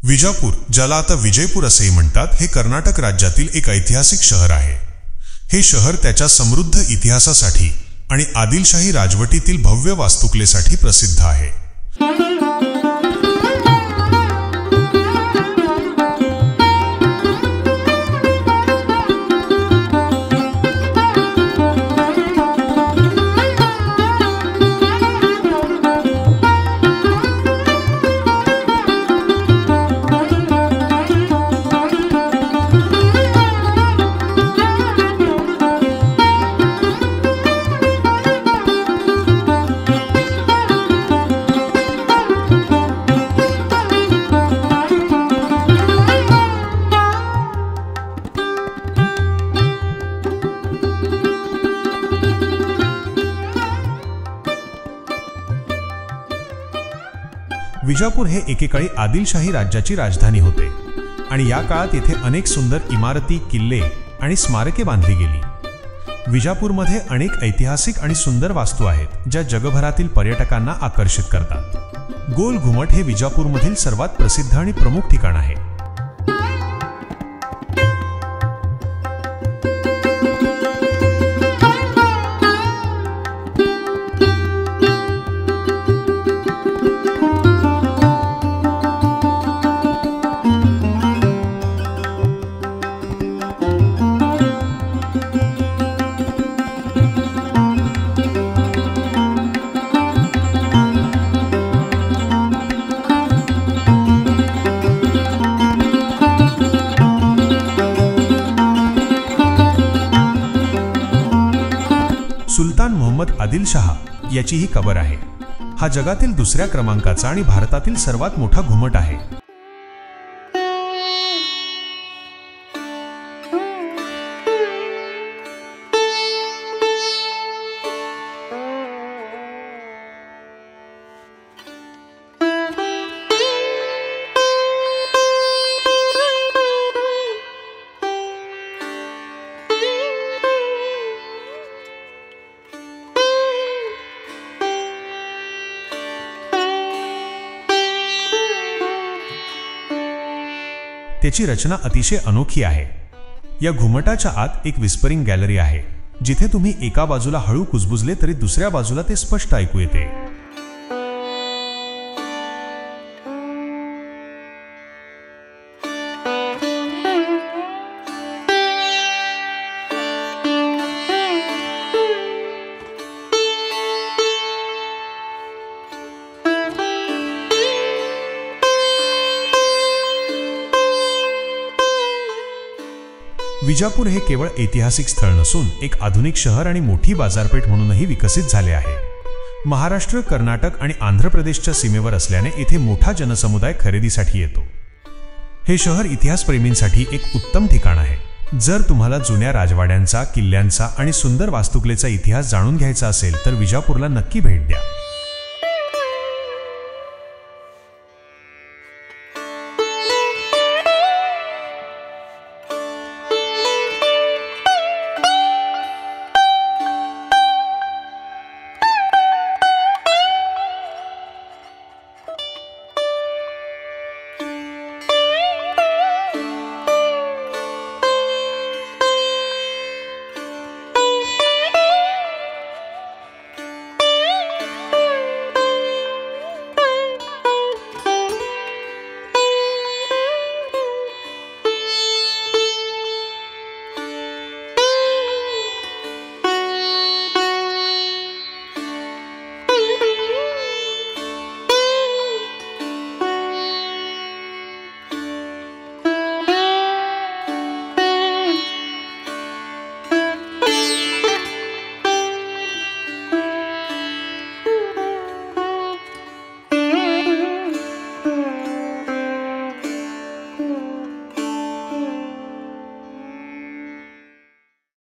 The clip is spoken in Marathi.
विजापूर, ज्याला आता विजयपूर असेही म्हणतात, हे कर्नाटक राज्यातील एक ऐतिहासिक शहर आहे। हे शहर त्याच्या समृद्ध इतिहासासाठी आणि आदिलशाही राजवटीतील भव्य वास्तुकलेसाठी प्रसिद्ध आहे। विजापूर हे एकेकाळी आदिलशाही राज्याची राजधानी होते आणि या काळात येथे अनेक सुंदर इमारती, किल्ले आणि स्मारके बांधली गेली। विजापूरमध्ये अनेक ऐतिहासिक आणि सुंदर वास्तू आहेत ज्या जगभरातील पर्यटकांना आकर्षित करतात। गोल घुमट हे विजापूरमधील सर्वात प्रसिद्ध आणि प्रमुख ठिकाण आहे। सुलतान मोहम्मद आदिल शाह याची ही कबर आहे। हा जगातील दुसऱ्या क्रमांकाचा आणि भारतातील सर्वात मोठा घुमट आहे। त्याची रचना अतिशय अनोखी आहे। या घुमटाच्या आत एक विस्परिंग गॅलरी आहे, जिथे तुम्ही एका बाजूला हळू कुजबुजले तरी दुसऱ्या बाजूला ते स्पष्ट ऐकू येते। विजापूर हे केवळ ऐतिहासिक स्थळ नसून एक आधुनिक शहर आणि मोठी बाजारपेठ म्हणूनही विकसित झाले आहे। महाराष्ट्र, कर्नाटक आणि आंध्र प्रदेशच्या सीमेवर असल्याने येथे मोठा जनसमुदाय खरेदीसाठी येतो। हे शहर इतिहासप्रेमींसाठी एक उत्तम ठिकाण आहे। जर तुम्हाला जुन्या राजवाड्यांचा, किल्ल्यांचा आणि सुंदर वास्तुकलेचा इतिहास जाणून घ्यायचा असेल तर विजापूरला नक्की भेट द्या।